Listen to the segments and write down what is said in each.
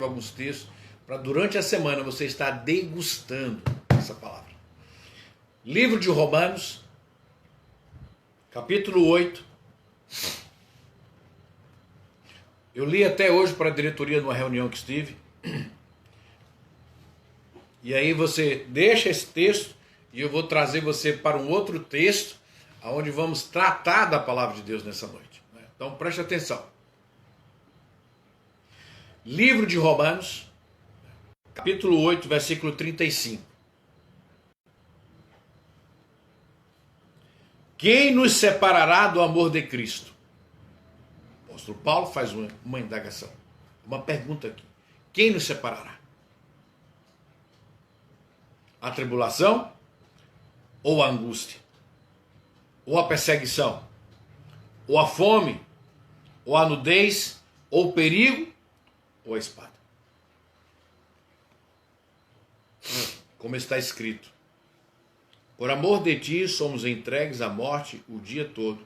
alguns textos para durante a semana você estar degustando essa palavra. Livro de Romanos, capítulo 8. Eu li até hoje para a diretoria numa reunião que estive. E aí você deixa esse texto e eu vou trazer você para um outro texto onde vamos tratar da palavra de Deus nessa noite. Então preste atenção. Livro de Romanos, capítulo 8, versículo 35. Quem nos separará do amor de Cristo? O apóstolo Paulo faz uma indagação, uma pergunta aqui. Quem nos separará? A tribulação? Ou a angústia? Ou a perseguição? Ou a fome? Ou a nudez? Ou o perigo? Ou a espada? Como está escrito: por amor de ti somos entregues à morte o dia todo,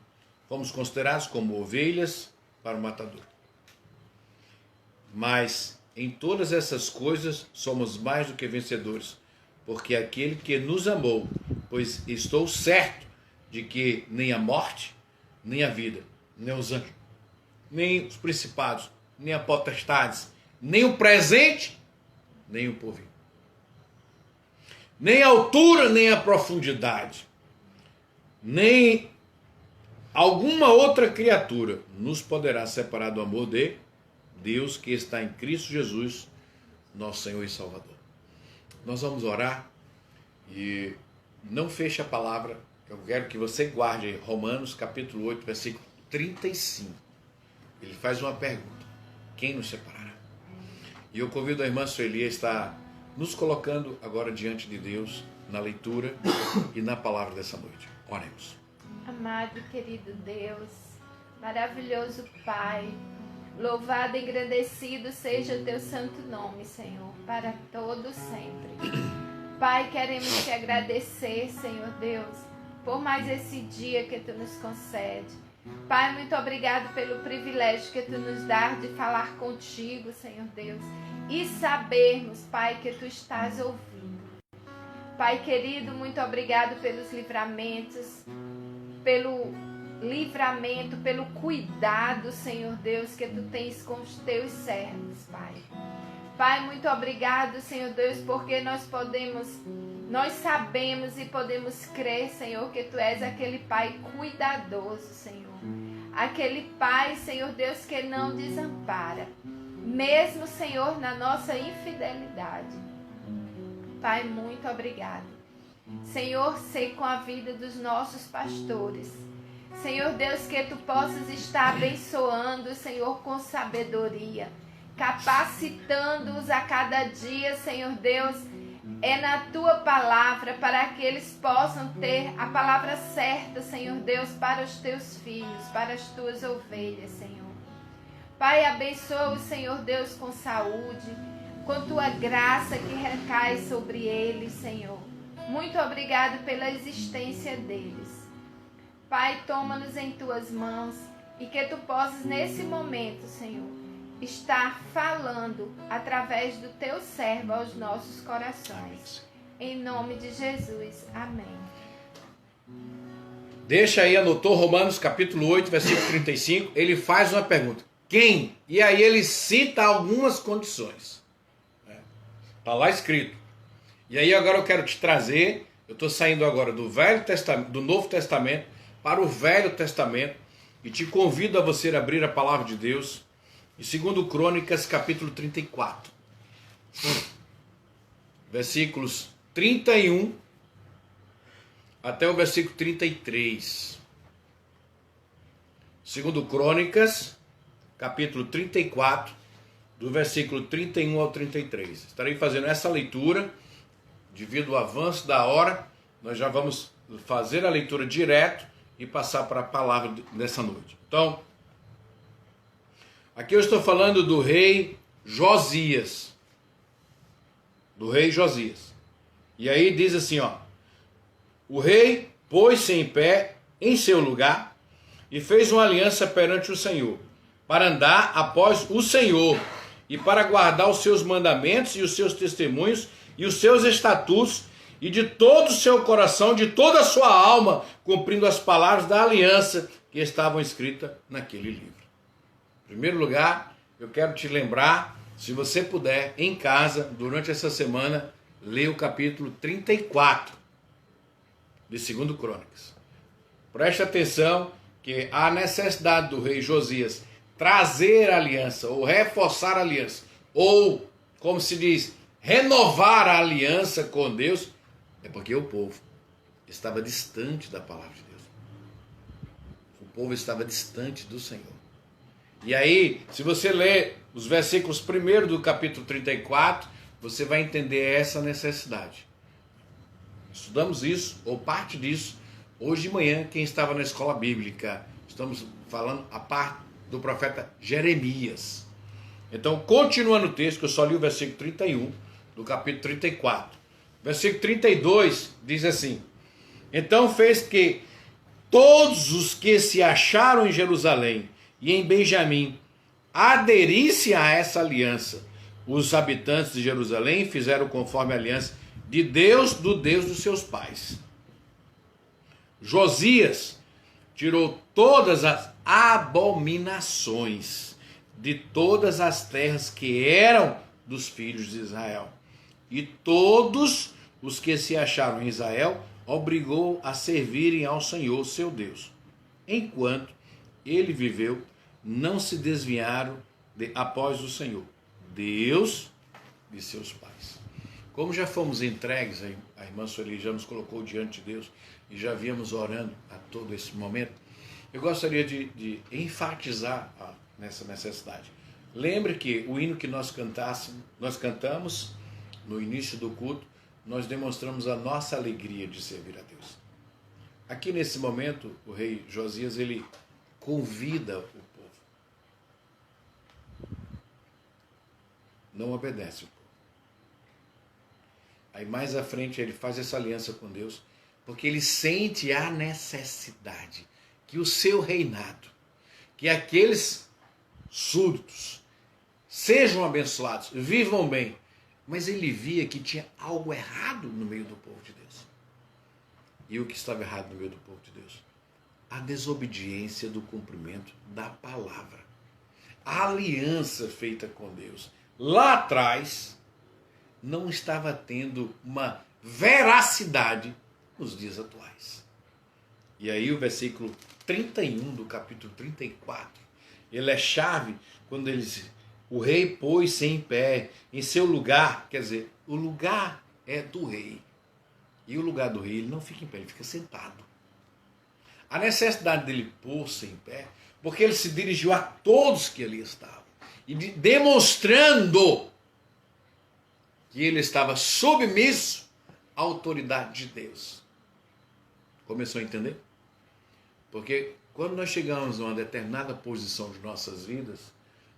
fomos considerados como ovelhas para o matador. Mas em todas essas coisas somos mais do que vencedores, porque aquele que nos amou, pois estou certo de que nem a morte, nem a vida, nem os anjos, nem os principados, nem a potestades, nem o presente, nem o porvir, nem a altura, nem a profundidade, nem alguma outra criatura nos poderá separar do amor de Deus que está em Cristo Jesus, nosso Senhor e Salvador. Nós vamos orar e não feche a palavra. Eu quero que você guarde Romanos capítulo 8, versículo 35. Ele faz uma pergunta: quem nos separará? E eu convido a irmã Sueli a estar nos colocando agora diante de Deus na leitura e na palavra dessa noite. Oremos. Amado e querido Deus, maravilhoso Pai, louvado e engrandecido seja o teu santo nome, Senhor, para todo sempre. Pai, queremos te agradecer, Senhor Deus, por mais esse dia que tu nos concede. Pai, muito obrigado pelo privilégio que tu nos dá de falar contigo, Senhor Deus, e sabermos, Pai, que tu estás ouvindo. Pai querido, muito obrigado pelos livramentos, pelo livramento, pelo cuidado, Senhor Deus, que tu tens com os teus servos, Pai. Pai, muito obrigado, Senhor Deus, porque nós sabemos e podemos crer, Senhor, que tu és aquele Pai cuidadoso, Senhor. Aquele Pai, Senhor Deus, que não desampara, mesmo, Senhor, na nossa infidelidade. Pai, muito obrigado. Senhor, sei com a vida dos nossos pastores. Senhor Deus, que tu possas estar abençoando, Senhor, com sabedoria, capacitando-os a cada dia, Senhor Deus, na tua palavra, para que eles possam ter a palavra certa, Senhor Deus, para os teus filhos, para as tuas ovelhas, Senhor. Pai, abençoa o Senhor Deus com saúde, com tua graça que recai sobre eles, Senhor. Muito obrigado pela existência deles. Pai, toma-nos em tuas mãos e que tu possas nesse momento, Senhor, estar falando através do teu servo aos nossos corações. Em nome de Jesus. Amém. Deixa aí, anotou Romanos capítulo 8, versículo 35. Ele faz uma pergunta: quem? E aí ele cita algumas condições. Está lá escrito. E aí agora eu quero te trazer, eu estou saindo agora do Novo Testamento para o Velho Testamento e te convido a você abrir a palavra de Deus em 2 Crônicas capítulo 34, versículos 31 até o versículo 33. 2 Crônicas capítulo 34, do versículo 31 ao 33. Estarei fazendo essa leitura. Devido ao avanço da hora, nós já vamos fazer a leitura direto e passar para a palavra dessa noite. Então, aqui eu estou falando do rei Josias. Do rei Josias. E aí diz assim, ó: o rei pôs-se em pé em seu lugar e fez uma aliança perante o Senhor, para andar após o Senhor e para guardar os seus mandamentos e os seus testemunhos e os seus estatutos e de todo o seu coração, de toda a sua alma, cumprindo as palavras da aliança que estavam escritas naquele livro. Em primeiro lugar, eu quero te lembrar, se você puder, em casa, durante essa semana, ler o capítulo 34 de 2 Crônicas. Preste atenção que a necessidade do rei Josias trazer a aliança, ou reforçar a aliança, ou, como se diz, renovar a aliança com Deus, é porque o povo estava distante da palavra de Deus. O povo estava distante do Senhor. E aí, se você ler os versículos 1 do capítulo 34, você vai entender essa necessidade. Estudamos isso, ou parte disso, hoje de manhã, quem estava na escola bíblica. Estamos falando a parte do profeta Jeremias. Então, continuando o texto, que eu só li o versículo 31 do capítulo 34. Versículo 32 diz assim: então fez que todos os que se acharam em Jerusalém e em Benjamim aderissem a essa aliança. Os habitantes de Jerusalém fizeram conforme a aliança de Deus, do Deus dos seus pais. Josias tirou todas as abominações de todas as terras que eram dos filhos de Israel. E todos os que se acharam em Israel obrigou a servirem ao Senhor, seu Deus. Enquanto ele viveu, não se desviaram após o Senhor, Deus de seus pais. Como já fomos entregues, a irmã Sueli já nos colocou diante de Deus e já viemos orando a todo esse momento, eu gostaria de enfatizar nessa necessidade. Lembre que o hino que nós cantamos no início do culto, nós demonstramos a nossa alegria de servir a Deus. Aqui nesse momento, o rei Josias, ele convida o povo. Não obedece o povo. Aí mais à frente ele faz essa aliança com Deus, porque ele sente a necessidade que o seu reinado, que aqueles súditos sejam abençoados, vivam bem. Mas ele via que tinha algo errado no meio do povo de Deus. E o que estava errado no meio do povo de Deus? A desobediência do cumprimento da palavra. A aliança feita com Deus lá atrás não estava tendo uma veracidade nos dias atuais. E aí o versículo 31 do capítulo 34, ele é chave quando ele diz: o rei pôs-se em pé em seu lugar, quer dizer, o lugar é do rei. E o lugar do rei, ele não fica em pé, ele fica sentado. A necessidade dele pôr-se em pé, porque ele se dirigiu a todos que ali estavam, e demonstrando que ele estava submisso à autoridade de Deus. Começou a entender? Porque quando nós chegamos a uma determinada posição de nossas vidas,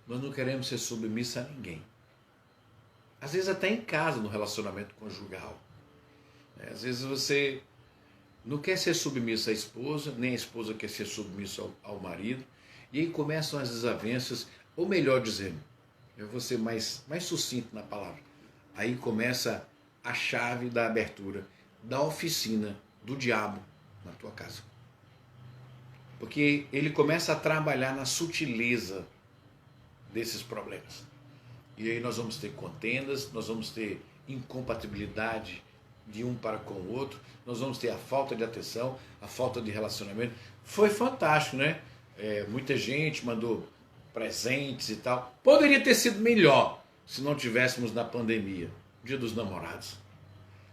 nós não queremos ser submissos a ninguém. Às vezes até em casa, no relacionamento conjugal. Às vezes você não quer ser submisso à esposa, nem a esposa quer ser submissa ao marido, e aí começam as desavenças, ou melhor dizendo, eu vou ser mais sucinto na palavra, aí começa a chave da abertura da oficina do diabo na tua casa. Porque ele começa a trabalhar na sutileza desses problemas. E aí nós vamos ter contendas, nós vamos ter incompatibilidade de um para com o outro, nós vamos ter a falta de atenção, a falta de relacionamento. Foi fantástico, né? Muita gente mandou presentes e tal. Poderia ter sido melhor se não tivéssemos na pandemia, Dia dos Namorados.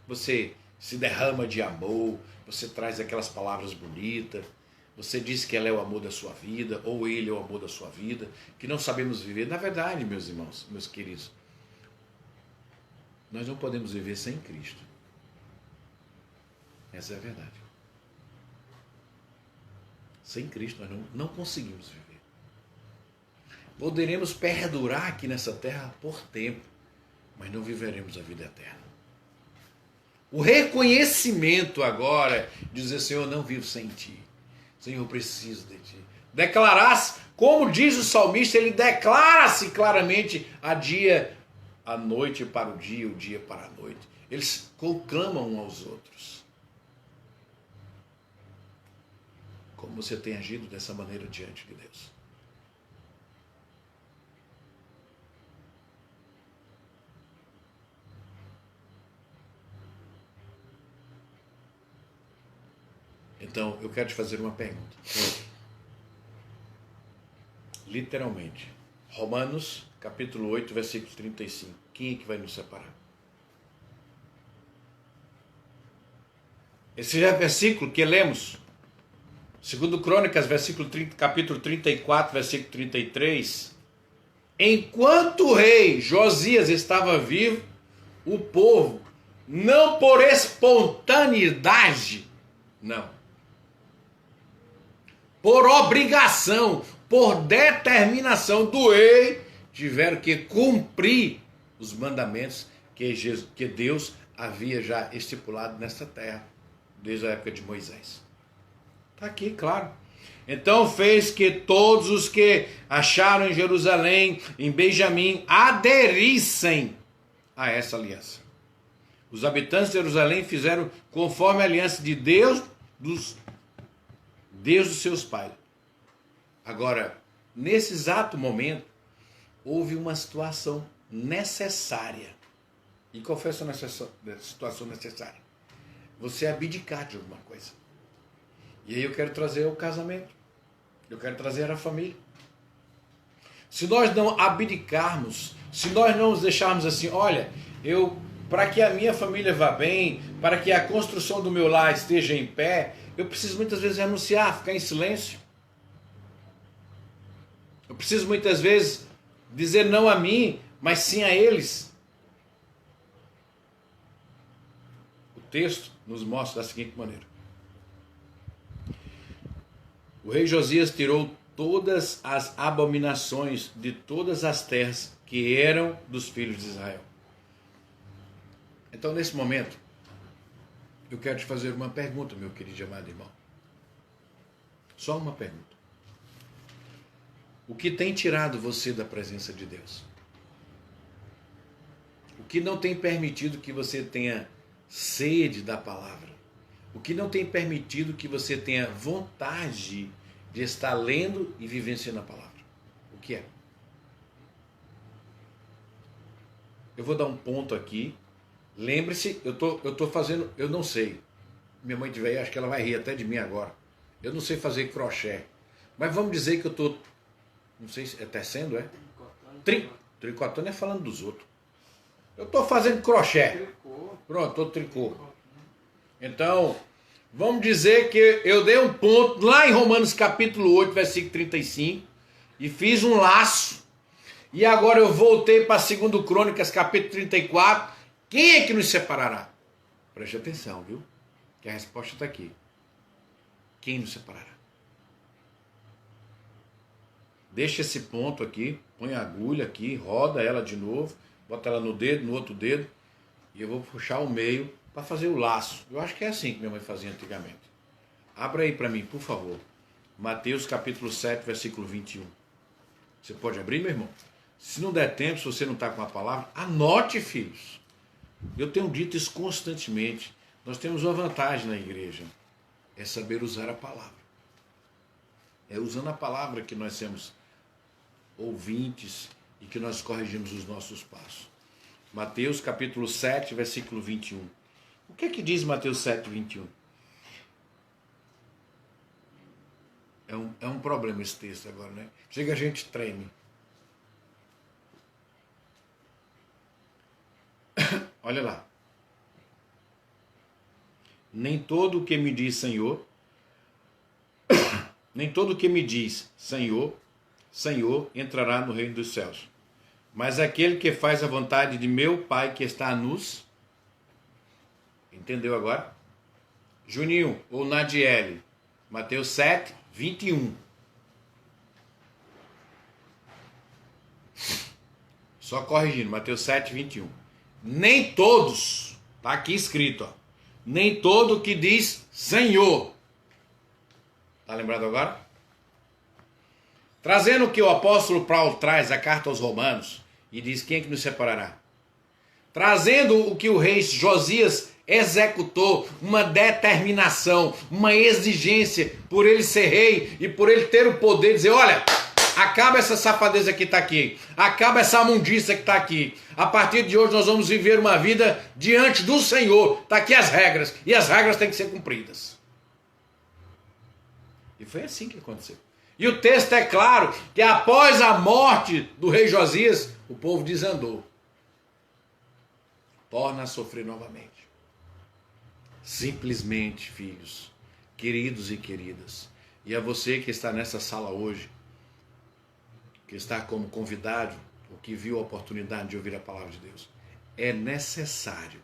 Você se derrama de amor, você traz aquelas palavras bonitas, você diz que ela é o amor da sua vida, ou ele é o amor da sua vida, que não sabemos viver. Na verdade, meus irmãos, meus queridos, nós não podemos viver sem Cristo. Essa é a verdade. Sem Cristo nós não conseguimos viver. Poderemos perdurar aqui nessa terra por tempo, mas não viveremos a vida eterna. O reconhecimento agora, dizer: Senhor, não vivo sem Ti. Senhor, eu preciso de Ti. Declarar-se, como diz o salmista, ele declara-se claramente a noite para o dia para a noite. Eles conclamam uns aos outros. Como você tem agido dessa maneira diante de Deus? Então, eu quero te fazer uma pergunta. Literalmente. Romanos, capítulo 8, versículo 35. Quem é que vai nos separar? Esse já é o versículo que lemos. Segundo Crônicas, capítulo 34, versículo 33. Enquanto o rei Josias estava vivo, o povo, não por espontaneidade, não, por obrigação, por determinação do rei, tiveram que cumprir os mandamentos que Deus havia já estipulado nesta terra, desde a época de Moisés. Está aqui, claro. Então fez que todos os que acharam em Jerusalém, em Benjamim, aderissem a essa aliança. Os habitantes de Jerusalém fizeram conforme a aliança de Deus dos seus pais. Agora, nesse exato momento, houve uma situação necessária. E qual foi essa situação necessária? Você abdicar de alguma coisa. E aí eu quero trazer o casamento. Eu quero trazer a família. Se nós não abdicarmos, se nós não nos deixarmos assim, olha, para que a minha família vá bem, para que a construção do meu lar esteja em pé, eu preciso muitas vezes renunciar, ficar em silêncio. Eu preciso muitas vezes dizer não a mim, mas sim a eles. O texto nos mostra da seguinte maneira. O rei Josias tirou todas as abominações de todas as terras que eram dos filhos de Israel. Então, nesse momento, eu quero te fazer uma pergunta, meu querido e amado irmão. Só uma pergunta. O que tem tirado você da presença de Deus? O que não tem permitido que você tenha sede da palavra? O que não tem permitido que você tenha vontade de estar lendo e vivenciando a palavra? O que é? Eu vou dar um ponto aqui. Lembre-se, eu tô fazendo, eu não sei. Minha mãe de velha, acho que ela vai rir até de mim agora. Eu não sei fazer crochê. Mas vamos dizer que eu tô, não sei se é tecendo, é? Tricotando é falando dos outros. Eu tô fazendo crochê. Pronto, tô tricô. Então, vamos dizer que eu dei um ponto lá em Romanos capítulo 8, versículo 35, e fiz um laço. E agora eu voltei para 2 Crônicas capítulo 34. Quem é que nos separará? Preste atenção, viu? Que a resposta está aqui. Quem nos separará? Deixa esse ponto aqui, põe a agulha aqui, roda ela de novo, bota ela no dedo, no outro dedo, e eu vou puxar o meio para fazer o laço. Eu acho que é assim que minha mãe fazia antigamente. Abra aí para mim, por favor. Mateus capítulo 7, versículo 21. Você pode abrir, meu irmão? Se não der tempo, se você não está com a palavra, anote, filhos. Eu tenho dito isso constantemente. Nós temos uma vantagem na igreja. É saber usar a palavra. É usando a palavra que nós temos ouvintes e que nós corrigimos os nossos passos. Mateus capítulo 7, versículo 21. O que é que diz Mateus 7, 21? É um problema esse texto agora, né? Chega, a gente treme. Olha lá. Nem todo o que me diz Senhor, nem todo o que me diz Senhor, Senhor, entrará no reino dos céus. Mas aquele que faz a vontade de meu Pai que está nos... Entendeu agora? Juninho ou Nadiele, Mateus 7, 21. Só corrigindo, Mateus 7, 21. Nem todos, está aqui escrito, ó, nem todo que diz Senhor. Está lembrado agora? Trazendo o que o apóstolo Paulo traz, a carta aos Romanos, e diz: quem é que nos separará? Trazendo o que o rei Josias executou, uma determinação, uma exigência por ele ser rei e por ele ter o poder de dizer: olha, acaba essa safadeza que está aqui, acaba essa imundícia que está aqui. A partir de hoje nós vamos viver uma vida diante do Senhor. Está aqui as regras, e as regras têm que ser cumpridas. E foi assim que aconteceu. E o texto é claro que após a morte do rei Josias, o povo desandou. Torna a sofrer novamente. Simplesmente, filhos, queridos e queridas, e a você que está nessa sala hoje, que está como convidado, ou que viu a oportunidade de ouvir a palavra de Deus, é necessário,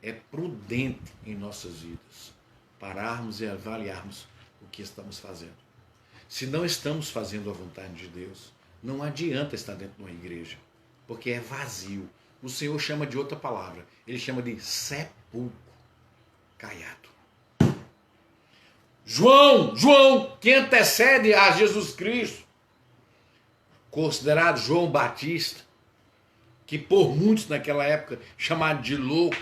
é prudente em nossas vidas pararmos e avaliarmos o que estamos fazendo. Se não estamos fazendo a vontade de Deus, não adianta estar dentro de uma igreja, porque é vazio. O Senhor chama de outra palavra, ele chama de sepulcro caiado. João, que antecede a Jesus Cristo, considerado João Batista, que por muitos naquela época chamado de louco,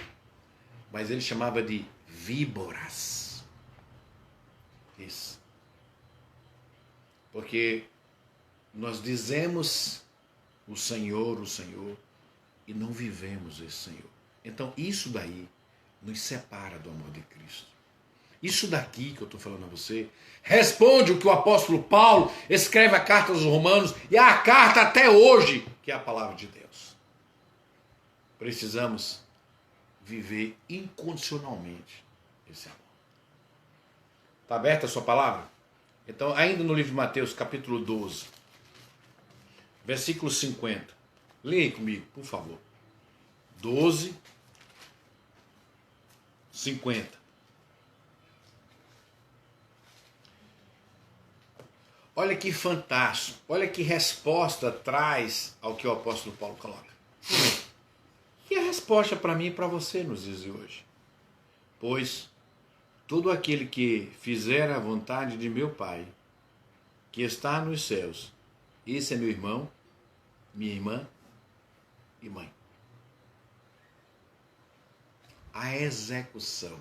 mas ele chamava de víboras. Isso. Porque nós dizemos o Senhor, e não vivemos esse Senhor. Então isso daí nos separa do amor de Cristo. Isso daqui que eu estou falando a você responde o que o apóstolo Paulo escreve a carta aos Romanos, e a carta até hoje, que é a palavra de Deus. Precisamos viver incondicionalmente esse amor. Está aberta a sua palavra? Então, ainda no livro de Mateus, capítulo 12, versículo 50. Leia comigo, por favor. 12, 50. Olha que fantástico, olha que resposta traz ao que o apóstolo Paulo coloca. E a resposta para mim e para você nos dias de hoje. Pois todo aquele que fizer a vontade de meu Pai, que está nos céus, esse é meu irmão, minha irmã e mãe. A execução.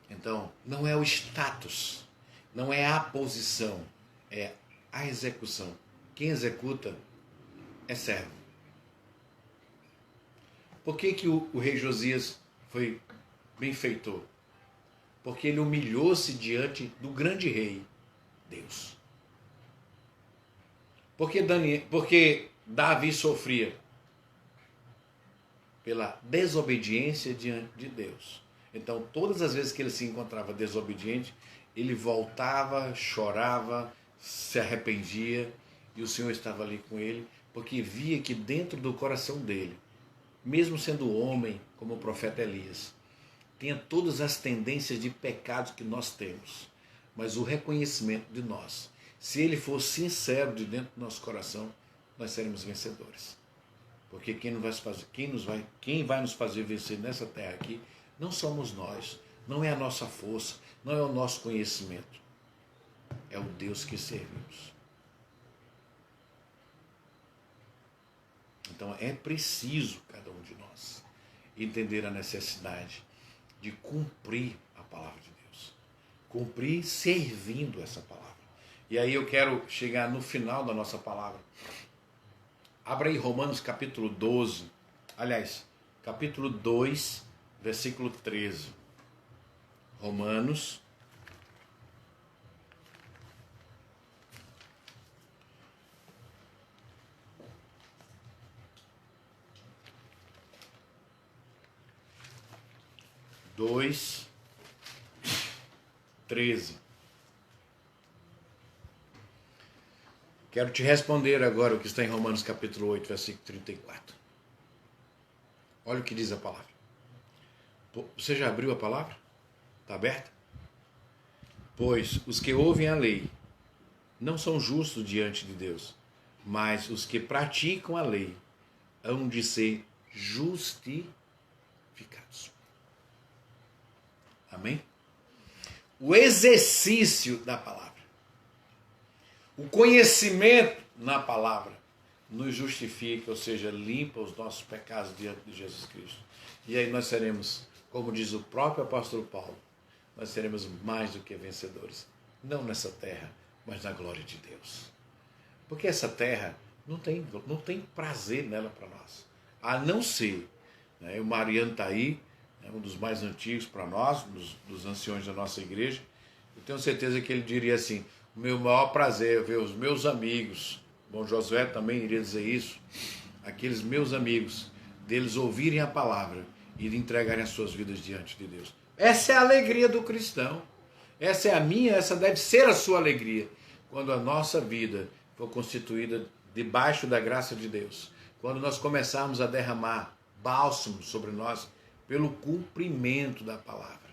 Então, não é o status, não é a posição, é a execução. Quem executa é servo. Por que o rei Josias foi benfeitor? Porque ele humilhou-se diante do grande rei, Deus. Porque Davi sofria pela desobediência diante de Deus. Então, todas as vezes que ele se encontrava desobediente, ele voltava, chorava, se arrependia, e o Senhor estava ali com ele, porque via que dentro do coração dele, mesmo sendo homem, como o profeta Elias, tinha todas as tendências de pecados que nós temos, mas o reconhecimento de nós. Se ele for sincero de dentro do nosso coração, nós seremos vencedores. Porque quem vai nos fazer vencer nessa terra aqui, não somos nós, não é a nossa força, não é o nosso conhecimento. É o Deus que servimos. Então é preciso, cada um de nós, entender a necessidade de cumprir a palavra de Deus. Cumprir servindo essa palavra. E aí eu quero chegar no final da nossa palavra. Abra aí Romanos capítulo 12. Aliás, capítulo 2, versículo 13. Romanos. Dois, 13. Quero te responder agora o que está em Romanos capítulo 8, versículo 34. Olha o que diz a palavra. Você já abriu a palavra? Está aberta? Pois os que ouvem a lei não são justos diante de Deus, mas os que praticam a lei hão de ser justificados. Amém? O exercício da palavra. O conhecimento na palavra nos justifica, ou seja, limpa os nossos pecados diante de Jesus Cristo. E aí nós seremos, como diz o próprio apóstolo Paulo, nós seremos mais do que vencedores. Não nessa terra, mas na glória de Deus. Porque essa terra não tem prazer nela para nós. A não ser, né, o Mariano está aí, né, um dos mais antigos para nós, dos anciões da nossa igreja. Eu tenho certeza que ele diria assim: o meu maior prazer é ver os meus amigos, bom, Josué também iria dizer isso, aqueles meus amigos, deles ouvirem a palavra e de entregarem as suas vidas diante de Deus. Essa é a alegria do cristão. Essa é a minha, essa deve ser a sua alegria. Quando a nossa vida for constituída debaixo da graça de Deus. Quando nós começarmos a derramar bálsamo sobre nós pelo cumprimento da palavra.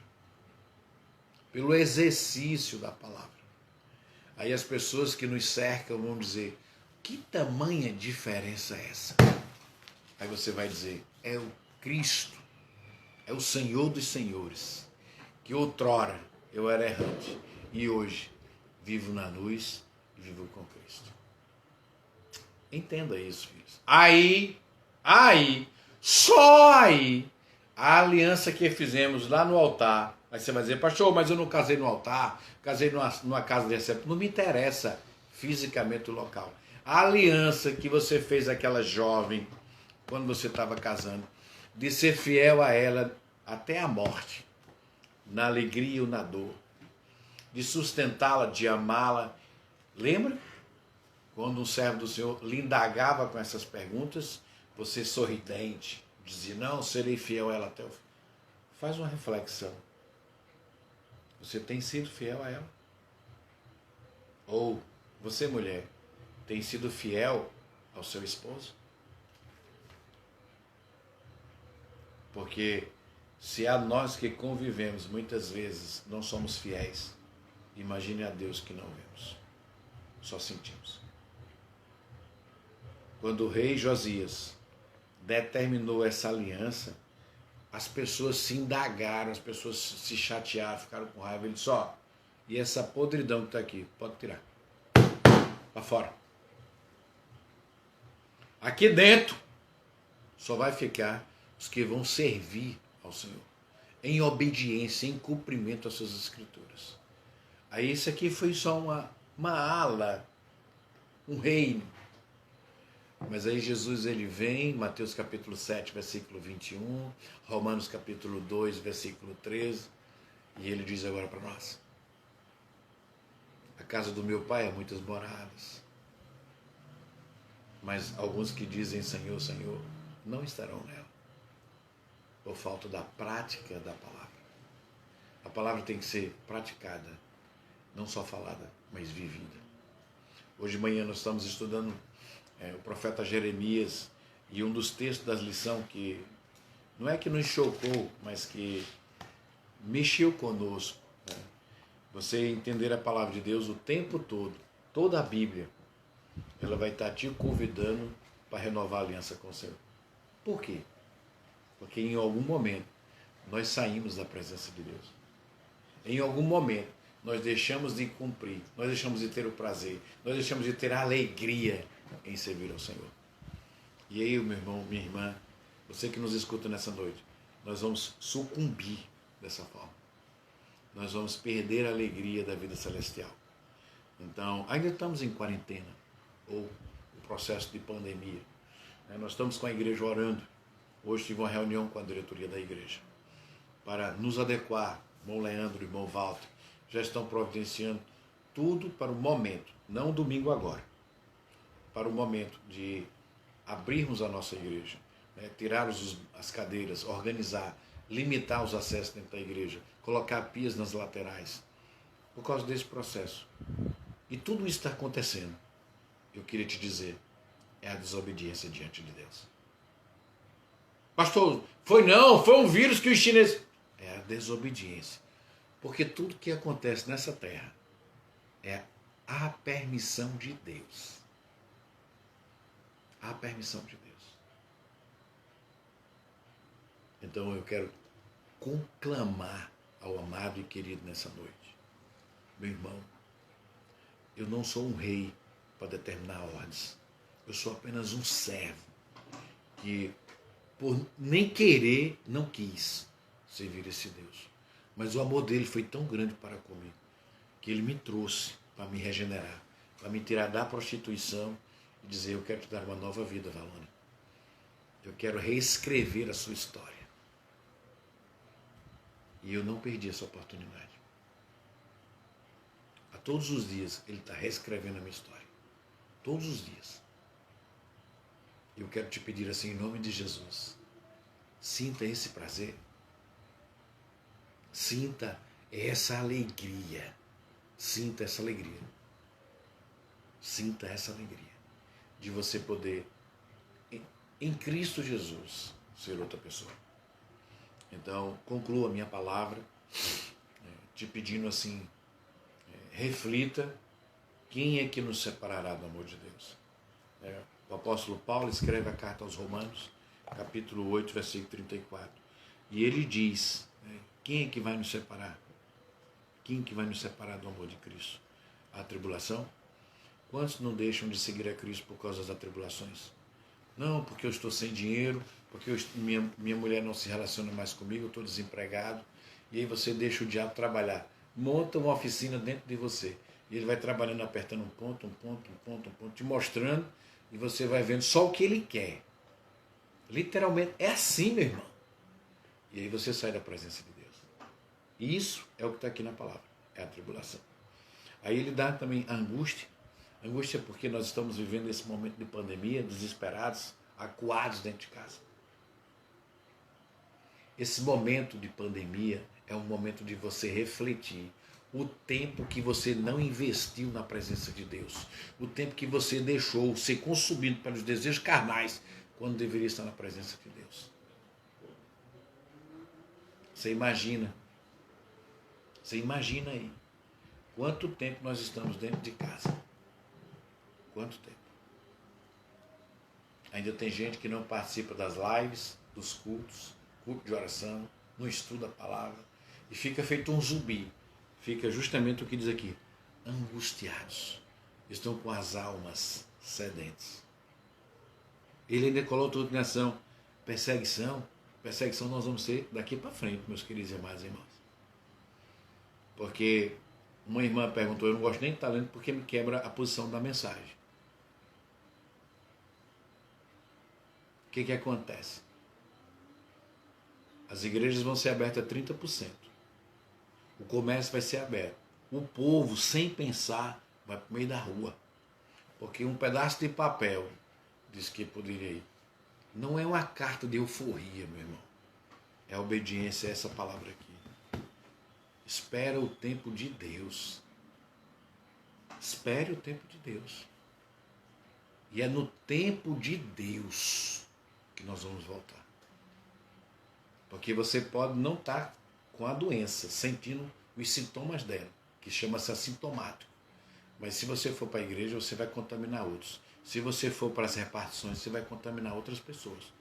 Pelo exercício da palavra. Aí as pessoas que nos cercam vão dizer: que tamanha diferença é essa? Aí você vai dizer: é o Cristo, é o Senhor dos senhores, que outrora eu era errante e hoje vivo na luz e vivo com Cristo. Entenda isso, filhos. Aí, só aí, a aliança que fizemos lá no altar. Aí você vai dizer: pastor, mas eu não casei no altar, casei numa casa de recepção. Não me interessa fisicamente o local. A aliança que você fez àquela jovem, quando você estava casando, de ser fiel a ela até a morte, na alegria ou na dor, de sustentá-la, de amá-la. Lembra? Quando um servo do Senhor lhe indagava com essas perguntas, você sorridente, dizia: não, serei fiel a ela até o fim. Faz uma reflexão. Você tem sido fiel a ela? Ou você, mulher, tem sido fiel ao seu esposo? Porque se a nós que convivemos muitas vezes não somos fiéis, imagine a Deus que não vemos, só sentimos. Quando o rei Josias determinou essa aliança, as pessoas se indagaram, as pessoas se chatearam, ficaram com raiva. Ele disse: ó, e essa podridão que está aqui, pode tirar. Para fora. Aqui dentro só vai ficar os que vão servir ao Senhor, em obediência, em cumprimento às suas escrituras. Aí isso aqui foi só uma ala, um reino. Mas aí Jesus ele vem, Mateus capítulo 7, versículo 21, Romanos capítulo 2, versículo 13, e ele diz agora para nós: a casa do meu pai há muitas moradas, mas alguns que dizem Senhor, Senhor, não estarão nela, por falta da prática da palavra. A palavra tem que ser praticada, não só falada, mas vivida. Hoje de manhã nós estamos estudando o profeta Jeremias, e um dos textos da lição que não é que nos chocou, mas que mexeu conosco, né? Você entender a palavra de Deus o tempo todo, toda a Bíblia, ela vai estar te convidando para renovar a aliança com o Senhor. Por quê? Porque em algum momento nós saímos da presença de Deus. Em algum momento nós deixamos de cumprir, nós deixamos de ter o prazer, nós deixamos de ter a alegria em servir ao Senhor. E aí, meu irmão, minha irmã, você que nos escuta nessa noite, nós vamos sucumbir dessa forma. Nós vamos perder a alegria da vida celestial. Então, ainda estamos em quarentena, ou o processo de pandemia. Nós estamos com a igreja orando. Hoje tive uma reunião com a diretoria da igreja para nos adequar. Irmão Leandro e irmão Walter já estão providenciando tudo para o momento, não domingo agora, para o momento de abrirmos a nossa igreja, né? Tirar as cadeiras, organizar, limitar os acessos dentro da igreja, colocar pias nas laterais, por causa desse processo. E tudo isso está acontecendo. Eu queria te dizer, é a desobediência diante de Deus. Pastor, foi um vírus que os chineses... É a desobediência. Porque tudo que acontece nessa terra é a permissão de Deus. A permissão de Deus. Então eu quero conclamar ao amado e querido nessa noite. Meu irmão, Eu não sou um rei para determinar ordens. Eu sou apenas um servo que, por nem querer, não quis servir esse Deus. Mas o amor dele foi tão grande para comigo que ele me trouxe para me regenerar, para me tirar da prostituição e dizer: eu quero te dar uma nova vida, Valônia. Eu quero reescrever a sua história. E eu não perdi essa oportunidade. A todos os dias ele está reescrevendo a minha história. Todos os dias. Eu quero te pedir assim, em nome de Jesus, sinta esse prazer. Sinta essa alegria. Sinta essa alegria. Sinta essa alegria de você poder, em Cristo Jesus, ser outra pessoa. Então, concluo a minha palavra te pedindo assim, reflita, quem é que nos separará do amor de Deus? O apóstolo Paulo escreve a carta aos Romanos, capítulo 8, versículo 34. E ele diz, quem é que vai nos separar? Quem que vai nos separar do amor de Cristo? A tribulação? Quantos não deixam de seguir a Cristo por causa das tribulações? Não, porque eu estou sem dinheiro, porque minha mulher não se relaciona mais comigo, eu estou desempregado. E aí você deixa o diabo trabalhar. Monta uma oficina dentro de você. E ele vai trabalhando, apertando um ponto, te mostrando. E você vai vendo só o que ele quer. Literalmente, é assim, meu irmão. E aí você sai da presença de Deus. E isso é o que está aqui na palavra. É a tribulação. Aí ele dá também a angústia. Angústia porque nós estamos vivendo esse momento de pandemia, desesperados, acuados dentro de casa. Esse momento de pandemia é um momento de você refletir o tempo que você não investiu na presença de Deus, o tempo que você deixou ser consumido pelos desejos carnais, quando deveria estar na presença de Deus. Você imagina aí, quanto tempo nós estamos dentro de casa. Quanto tempo? Ainda tem gente que não participa das lives, dos cultos, culto de oração, não estuda a palavra e fica feito um zumbi. Fica justamente o que diz aqui, angustiados. Estão com as almas sedentes. Ele ainda coloca outra ação, perseguição nós vamos ter daqui para frente, meus queridos e amados irmãos. Porque uma irmã perguntou, eu não gosto nem de estar lendo porque me quebra a posição da mensagem. O que acontece? As igrejas vão ser abertas a 30%. O comércio vai ser aberto. O povo, sem pensar, vai para o meio da rua. Porque um pedaço de papel diz que poderia ir. Não é uma carta de euforia, meu irmão. É obediência a essa palavra aqui. Espera o tempo de Deus. Espere o tempo de Deus. E é no tempo de Deus que nós vamos voltar. Porque você pode não estar com a doença, sentindo os sintomas dela, que chama-se assintomático. Mas se você for para a igreja, você vai contaminar outros. Se você for para as repartições, você vai contaminar outras pessoas.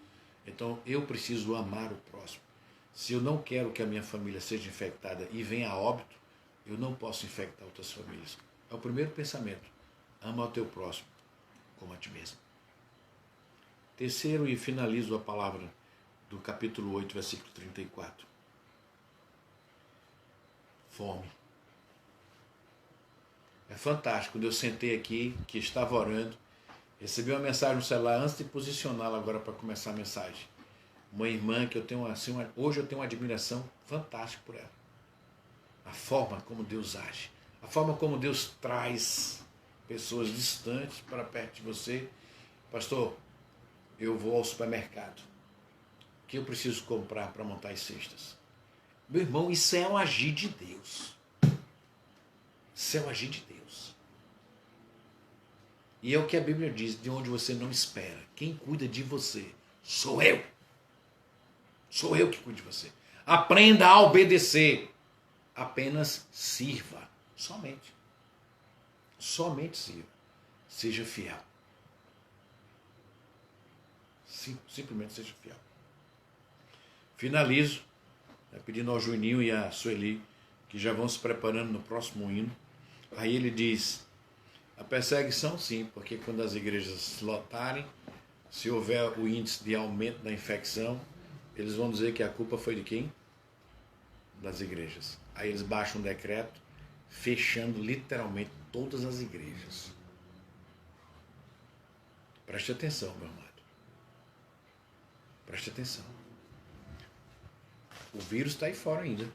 Então, eu preciso amar o próximo. Se eu não quero que a minha família seja infectada e venha a óbito, eu não posso infectar outras famílias. É o primeiro pensamento. Ama o teu próximo como a ti mesmo. Terceiro, e finalizo a palavra do capítulo 8, versículo 34. Fome. É fantástico. Quando eu sentei aqui, que estava orando, recebi uma mensagem no celular antes de posicioná-la agora para começar a mensagem. Uma irmã que eu tenho assim, hoje eu tenho uma admiração fantástica por ela. A forma como Deus age. A forma como Deus traz pessoas distantes para perto de você. Pastor, eu vou ao supermercado. O que eu preciso comprar para montar as cestas? Meu irmão, isso é um agir de Deus. Isso é um agir de Deus. E é o que a Bíblia diz, de onde você não espera. Quem cuida de você sou eu. Sou eu que cuido de você. Aprenda a obedecer. Apenas sirva. Somente. Somente sirva. Seja fiel. Simplesmente seja fiel. Finalizo pedindo ao Juninho e à Sueli que já vão se preparando no próximo hino. Aí ele diz, A perseguição, sim, porque quando as igrejas se lotarem, se houver o índice de aumento da infecção, eles vão dizer que a culpa foi de quem? Das igrejas. Aí eles baixam um decreto fechando literalmente todas as igrejas. Preste atenção, meu amado. Preste atenção. O vírus está aí fora ainda.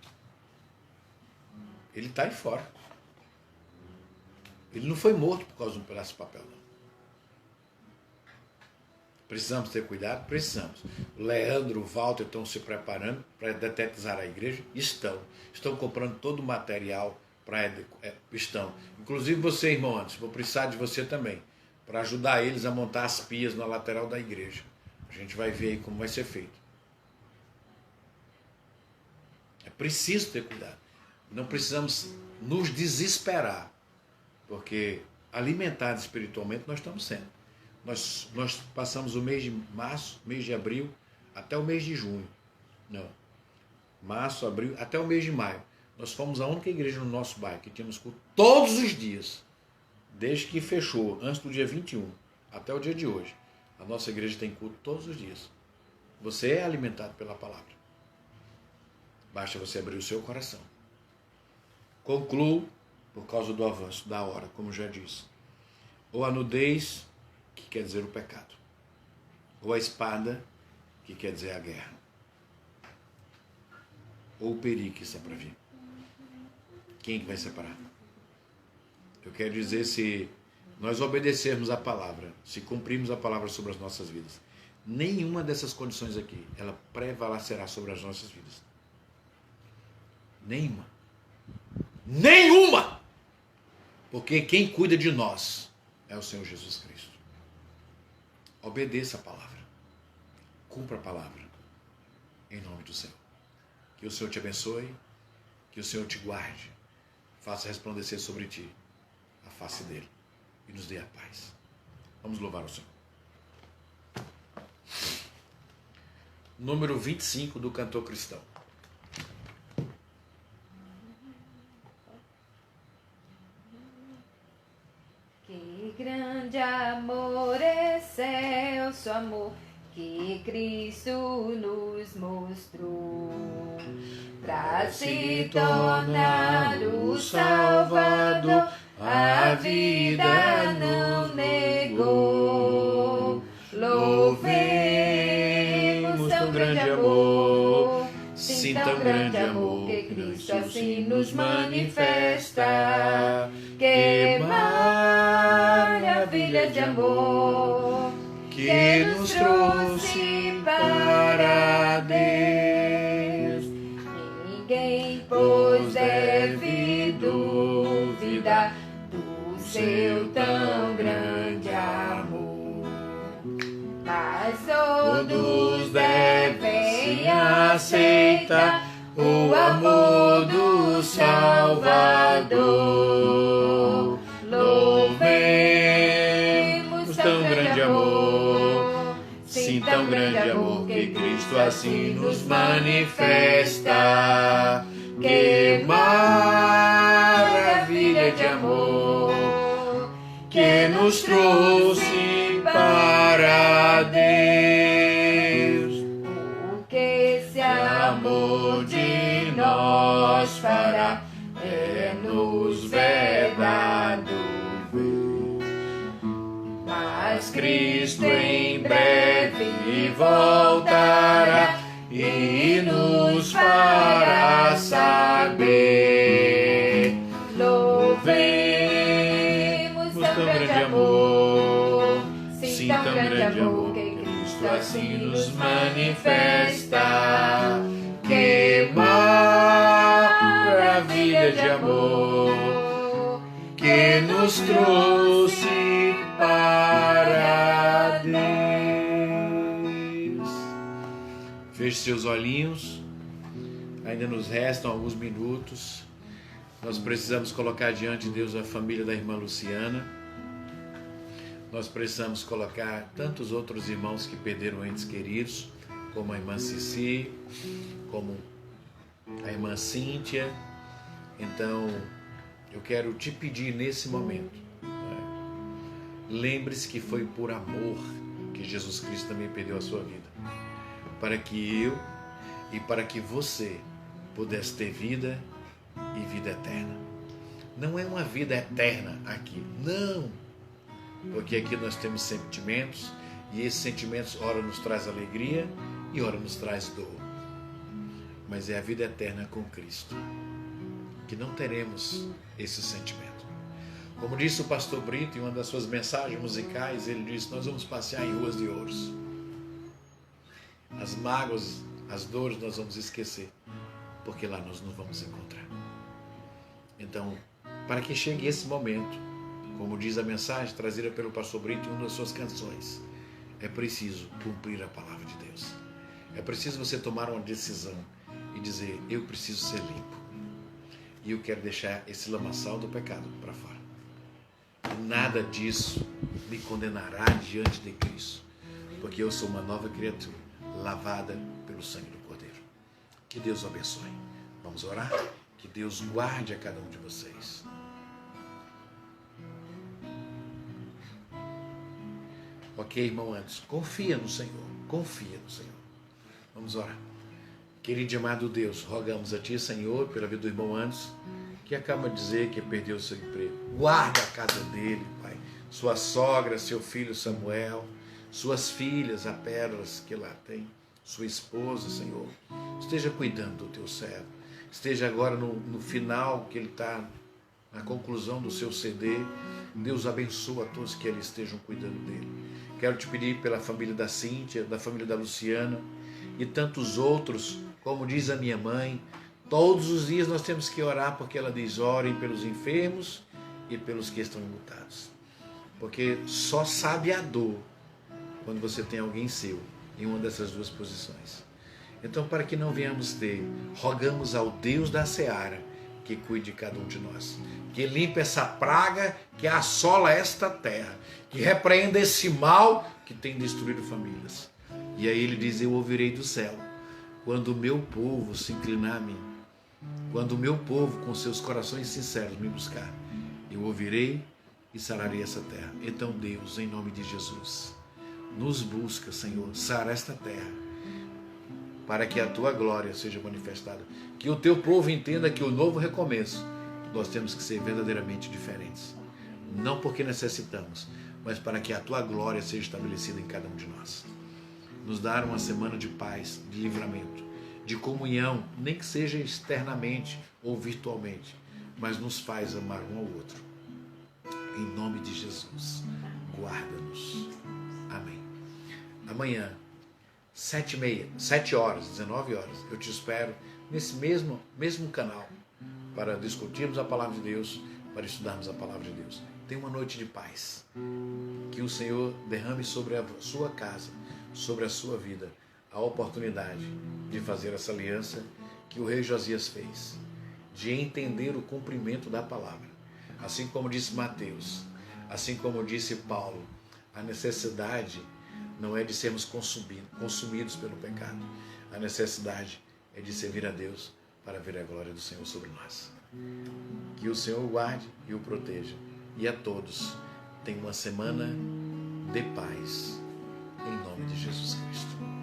Ele está aí fora. Ele não foi morto por causa de um pedaço de papel, não. Precisamos ter cuidado? Precisamos. O Leandro, o Walter estão se preparando para detetizar a igreja? Estão. Estão comprando todo o material para... Estão. Inclusive você, irmão Anderson, vou precisar de você também, para ajudar eles a montar as pias na lateral da igreja. A gente vai ver aí como vai ser feito. É preciso ter cuidado. Não precisamos nos desesperar, porque alimentados espiritualmente nós estamos sendo. Nós passamos o mês de março, mês de abril, até o mês de junho. Não. Março, abril, até o mês de maio. Nós fomos a única igreja no nosso bairro que tínhamos culto todos os dias, desde que fechou, antes do dia 21, até o dia de hoje. A nossa igreja tem culto todos os dias. Você é alimentado pela palavra. Basta você abrir o seu coração. Concluo, por causa do avanço da hora, como já disse. Ou a nudez, que quer dizer o pecado. Ou a espada, que quer dizer a guerra. Ou o perigo que está para vir. Quem que vai separar? Eu quero dizer, se nós obedecermos a palavra, se cumprirmos a palavra sobre as nossas vidas, nenhuma dessas condições aqui, ela prevalecerá sobre as nossas vidas. Nenhuma. Nenhuma! Porque quem cuida de nós é o Senhor Jesus Cristo. Obedeça a palavra. Cumpra a palavra. Em nome do Senhor. Que o Senhor te abençoe. Que o Senhor te guarde. Faça resplandecer sobre ti a face dele. E nos dê a paz. Vamos louvar o Senhor. Número 25 do cantor cristão. Que grande amor, excelso amor, que Cristo nos mostrou, para se tornar o Salvador, a vida não negou. Louvemos tão grande amor, sim, tão grande amor, que Cristo assim nos manifesta. Que maravilha de amor que nos trouxe para Deus. Ninguém, pois, deve duvidar do seu tão grande amor, mas todos devem aceitar o amor do Salvador. Louvemos tão grande amor, sim, tão grande amor, que Cristo assim nos manifesta. Que maravilha de amor que nos trouxe para Deus. O que esse amor de nós fará é nos vedado ver. Mas Cristo em breve voltará e nos fará saber. Louvemos tão grande amor, sim, tão grande amor, que Cristo assim nos manifesta. Que maravilha de amor que nos trouxe para Deus. Feche seus olhinhos. Ainda nos restam alguns minutos. Nós precisamos colocar diante de Deus a família da irmã Luciana. Nós precisamos colocar tantos outros irmãos que perderam entes queridos, como a irmã Cici, como a irmã Cíntia. Então, eu quero te pedir nesse momento, lembre-se que foi por amor que Jesus Cristo também perdeu a sua vida, para que eu e para que você pudesse ter vida e vida eterna. Não é uma vida eterna aqui, não, porque aqui nós temos sentimentos, e esses sentimentos ora nos traz alegria e ora nos traz dor, mas é a vida eterna com Cristo, que não teremos esse sentimento. Como disse o pastor Brito em uma das suas mensagens musicais, ele disse: nós vamos passear em ruas de ouros. As mágoas, as dores nós vamos esquecer, porque lá nós não vamos encontrar. Então, para que chegue esse momento, como diz a mensagem trazida pelo pastor Brito em uma das suas canções, é preciso cumprir a palavra de Deus. É preciso você tomar uma decisão e dizer: eu preciso ser limpo. E eu quero deixar esse lamaçal do pecado para fora. Nada disso me condenará diante de Cristo, porque eu sou uma nova criatura, lavada pelo sangue do Cordeiro. Que Deus o abençoe. Vamos orar? Que Deus guarde a cada um de vocês. Ok, irmão Anderson, confia no Senhor, confia no Senhor. Vamos orar. Querido e amado Deus, rogamos a Ti, Senhor, pela vida do irmão Anderson, que acaba de dizer que perdeu o seu emprego. Guarda a casa dele, Pai. Sua sogra, seu filho Samuel, suas filhas, a Pérolas que lá tem, sua esposa, Senhor. Esteja cuidando do Teu servo. Esteja agora no final, que ele está na conclusão do seu CD. Deus abençoa a todos que ali estejam cuidando dele. Quero te pedir pela família da Cíntia, da família da Luciana e tantos outros, como diz a minha mãe, todos os dias nós temos que orar, porque ela diz: orem pelos enfermos e pelos que estão enlutados. Porque só sabe a dor quando você tem alguém seu em uma dessas duas posições. Então, para que não venhamos ter, rogamos ao Deus da seara que cuide de cada um de nós, que limpe essa praga que assola esta terra, que repreenda esse mal que tem destruído famílias. E aí ele diz: eu ouvirei do céu, quando o meu povo se inclinar a mim, quando o meu povo com seus corações sinceros me buscar, eu ouvirei e sararei essa terra. Então Deus, em nome de Jesus, nos busca, Senhor, sara esta terra, para que a Tua glória seja manifestada, que o Teu povo entenda que o novo recomeço, nós temos que ser verdadeiramente diferentes, não porque necessitamos, mas para que a Tua glória seja estabelecida em cada um de nós. Nos dar uma semana de paz, de livramento, de comunhão, nem que seja externamente ou virtualmente, mas nos faz amar um ao outro. Em nome de Jesus, guarda-nos. Amém. Amanhã, 7h30, 19 horas, eu te espero nesse mesmo canal para discutirmos a palavra de Deus, para estudarmos a palavra de Deus. Tenha uma noite de paz. Que o Senhor derrame sobre a sua casa, sobre a sua vida, a oportunidade de fazer essa aliança que o rei Josias fez, de entender o cumprimento da palavra. Assim como disse Mateus, assim como disse Paulo, a necessidade não é de sermos consumidos pelo pecado. A necessidade é de servir a Deus para ver a glória do Senhor sobre nós. Que o Senhor o guarde e o proteja. E a todos, tenham uma semana de paz, em nome de Jesus Cristo.